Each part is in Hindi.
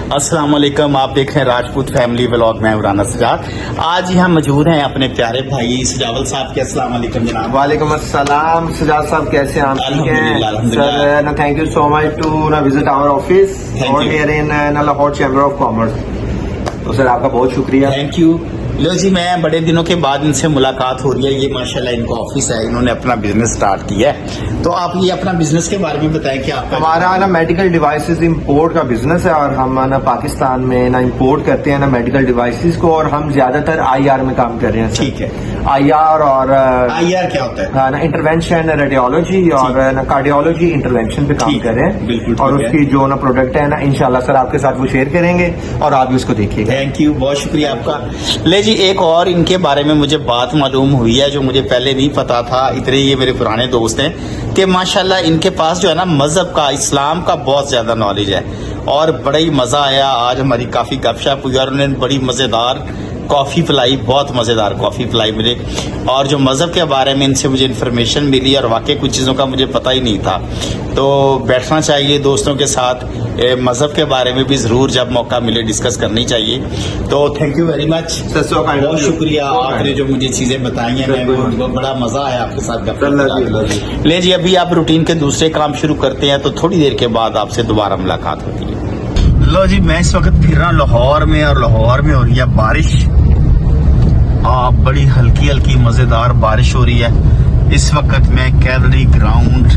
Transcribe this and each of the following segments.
अस्सलाम वालेकुम, आप देख रहे हैं राजपूत फैमिली व्लॉग में राना सजाद। आज यहाँ मौजूद हैं अपने प्यारे भाई सजावल साहब के। अस्सलाम वालेकुम जनाब। वालेकुम अस्सलाम सजाद साहब, कैसे हैं आप? ठीक अल्हम्दुलिल्लाह, हैं अल्हम्दुलिल्लाह। Sir, thank you so much to visit our office Thank और you. Here in Lahore chamber of commerce. तो सर आपका बहुत शुक्रिया। Thank you. लो जी, मैं बड़े दिनों के बाद इनसे मुलाकात हो रही है। ये माशाल्लाह इनका ऑफिस है, इन्होंने अपना बिजनेस स्टार्ट किया है। तो आप ये अपना बिजनेस के बारे में बताएं कि आपका हमारा ना मेडिकल डिवाइसेस इंपोर्ट का बिजनेस है और हम ना पाकिस्तान में ना इंपोर्ट करते हैं ना मेडिकल डिवाइसेस को, और हम ज्यादातर आईआर में काम कर रहे हैं सर। ठीक है। आईआर और आईआर क्या होता है? ना इंटरवेंशन रेडियोलॉजी और ना कार्डियोलॉजी इंटरवेंशन पे काम ठीक कर है, रहे हैं। बिल्कुल और ठीक है। उसकी जो ना प्रोडक्ट है ना इंशाल्लाह सर आपके साथ वो शेयर करेंगे और आप भी उसको देखिएगा। थैंक यू, बहुत शुक्रिया आपका। ले जी, एक और इनके बारे में मुझे बात मालूम हुई है जो मुझे पहले नहीं पता था। इतने ये मेरे पुराने दोस्त हैं कि माशाल्लाह इनके पास जो है ना मजहब का, इस्लाम का बहुत ज्यादा नॉलेज है और बड़ा ही मजा आया। आज हमारी काफी गपशप हुई और उन्होंने बड़ी मजेदार कॉफी पिलाई, बहुत मजेदार कॉफी पिलाई मुझे। और जो मजहब के बारे में इनसे मुझे इन्फॉर्मेशन मिली और वाकई कुछ चीज़ों का मुझे पता ही नहीं था। तो बैठना चाहिए दोस्तों के साथ, मजहब के बारे में भी ज़रूर जब मौका मिले डिस्कस करनी चाहिए। तो थैंक यू वेरी मच, बहुत शुक्रिया। आपने जो मुझे चीज़ें बताई हैं, मैं वो बड़ा मज़ा आया आपके साथ गप। ले जी, अभी आप रूटीन के दूसरे काम शुरू करते हैं तो थोड़ी देर के बाद आपसे दोबारा मुलाकात होती है। लो जी, मैं इस वक्त फिर रहा हूँ लाहौर में और लाहौर में हो रही है बारिश। बड़ी हल्की हल्की मजेदार बारिश हो रही है। इस वक्त मैं कैवलरी ग्राउंड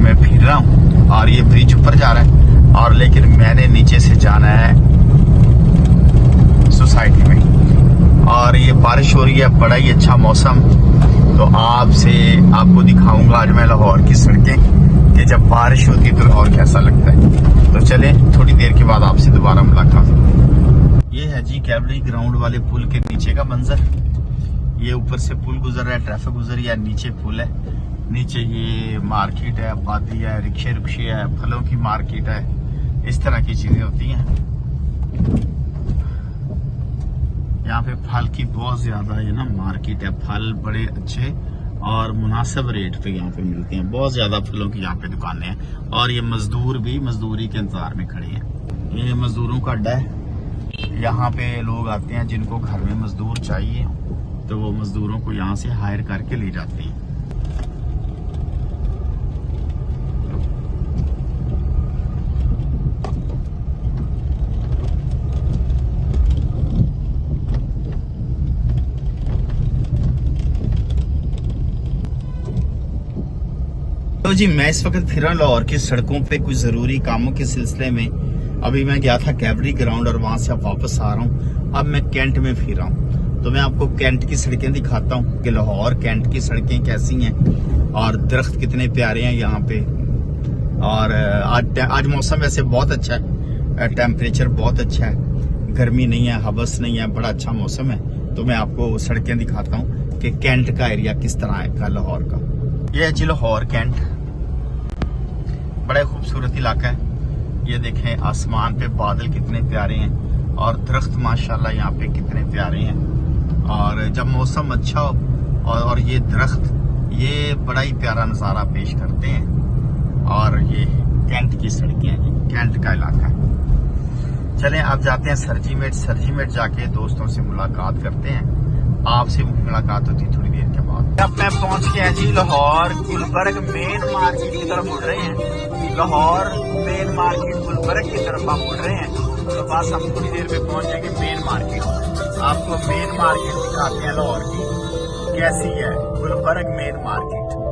में फिर रहा हूँ और ये ब्रिज ऊपर जा रहा है और लेकिन मैंने नीचे से जाना है सोसाइटी में। और ये बारिश हो रही है, बड़ा ही अच्छा मौसम। तो आपको दिखाऊंगा आज मैं लाहौर की सड़कें कि जब बारिश होती है तो लाहौर कैसा लगता है। तो चले, थोड़ी देर के बाद आपसे दोबारा मुलाकात। ये है जी कैवलरी ग्राउंड वाले पुल के नीचे का मंजर। ये ऊपर से पुल गुजर रहा है, ट्रैफिक गुजर रही है, नीचे पुल है। नीचे ये मार्केट है, आबादी है, रिक्शे है, फलों की मार्केट है, इस तरह की चीजें होती हैं। यहाँ पे फल की बहुत ज्यादा ये ना मार्केट है। फल बड़े अच्छे और मुनासिब रेट पे यहाँ पे मिलते हैं। बहुत ज्यादा फलों की यहाँ पे दुकानें हैं और ये मजदूर भी मजदूरी के इंतजार में खड़े हैं। ये मजदूरों का अड्डा है। यहाँ पे लोग आते हैं जिनको घर में मजदूर चाहिए तो वो मजदूरों को यहाँ से हायर करके ले जाते हैं। तो जी, मैं इस वक्त फिर लाहौर की सड़कों पे कुछ जरूरी कामों के सिलसिले में। अभी मैं गया था कैवलरी ग्राउंड और वहां से अब वापस आ रहा हूँ। अब मैं कैंट में फिर रहा हूँ तो मैं आपको कैंट की सड़कें दिखाता हूँ कि लाहौर कैंट की सड़कें कैसी हैं और दरख्त कितने प्यारे हैं यहाँ पे। और आज मौसम वैसे बहुत अच्छा है, टेम्परेचर बहुत अच्छा है, गर्मी नहीं है, हवस नहीं है, बड़ा अच्छा मौसम है। तो मैं आपको सड़कें दिखाता हूँ कि कैंट का एरिया किस तरह है लाहौर का। ये है जी लाहौर कैंट, बड़ा खूबसूरत इलाका है। ये देखें आसमान पे बादल कितने प्यारे हैं और दरख्त माशाल्लाह यहाँ पे कितने प्यारे हैं। और जब मौसम अच्छा हो और ये दरख्त ये बड़ा ही प्यारा नज़ारा पेश करते हैं। और ये कैंट की सड़कें हैं, कैंट का इलाका है। चलें आप जाते हैं सरजीमेट जाके दोस्तों से मुलाकात करते हैं। आपसे मुलाकात होती थोड़ी देर के बाद। अब मैं पहुंच गया जी लाहौर गुलबर्ग मेन मार्केट की तरफ मुड़ रहे हैं। लाहौर मेन मार्केट गुलबर्ग की तरफ आप मुड़ रहे हैं तो बस हम थोड़ी देर में पहुंच जाएंगे मेन मार्केट। आपको मेन मार्केट दिखाते हैं लाहौर की कैसी है, गुलबर्ग मेन मार्केट।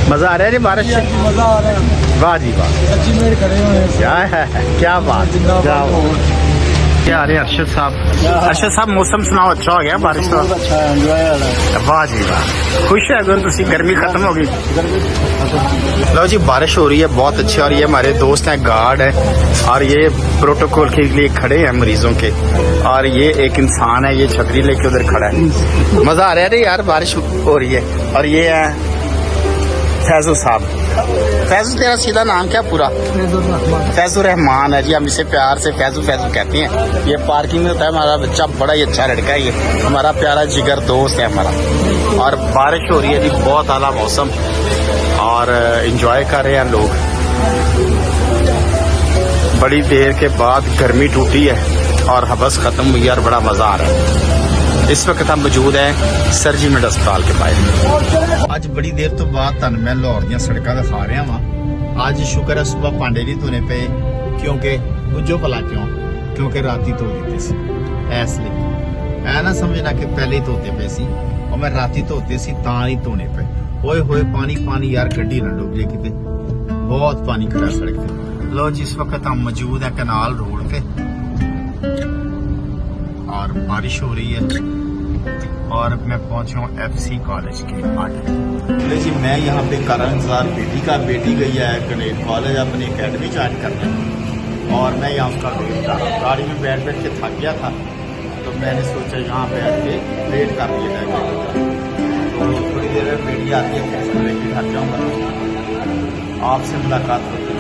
मजा आ रहा है जी बारिश से? मजा आ रहा है। वाह जी वाह, सच्ची में खड़े हुए हैं। क्या है, क्या बात, क्या बात। क्या अरे अरशद साहब मौसम सुनाओ अच्छा हो गया बारिश का अच्छा एंजॉय वाला है। वाह जी वाह खुश है अगर तुसी गर्मी खत्म हो गई लो जी बारिश हो रही है बहुत अच्छी और ये हमारे दोस्त हैं गार्ड है और ये प्रोटोकॉल के लिए खड़े हैं मरीजों के और ये एक इंसान है ये छतरी लेके उधर खड़ा है मजा आ रहा है रे यार बारिश हो रही है और ये है फैजुल साहब फैजुल तेरा सीधा नाम क्या पूरा फैजुल रहमान है जी हम इसे प्यार से फैजुल फैजुल कहते हैं ये पार्किंग में होता है हमारा बच्चा बड़ा ही अच्छा लड़का है ये हमारा प्यारा जिगर दोस्त है हमारा और बारिश हो रही है जी बहुत आला मौसम और एंजॉय कर रहे हैं लोग बड़ी देर के बाद गर्मी टूटी है और हबस खत्म हुई है और बड़ा मजा आ रहा है इस वक्त हम मौजूद हैं सरजीमेंट अस्पताल के बाहर आज बड़ी देर तो बाद तन मैं लाहौर दी सड़कों दिखा रहा वहां आज शुक्र है सुबह भांडे नहीं धोने पे क्योंकि बुझो भला क्योंकि राती धो दिते सी इसलिए ऐ ना समझना कि पहले ही धोते पे सी और मैं राती धोते सी तां ही धोने पे होए होए पानी यार गड्डी ना डूब जाए किते बहुत पानी खड़ा सड़क पे लो जी इस वक्त हम मौजूद है कनाल रोड पे और बारिश हो रही है और मैं पहुंचा हूँ FC कॉलेज के आगे जी मैं यहाँ पे कर इंतजार बेटी गई है कनेट कॉलेज अपनी एकेडमी ज्वाइन करने और मैं यहाँ उसका वेट कर रहा हूँ गाड़ी में बैठ के थक गया था तो मैंने सोचा यहाँ बैठ के वेट कर लिया जाए तो थोड़ी देर में बेटी आती है फिर उसको लेके घर जाऊँगा आपसे मुलाकात होती है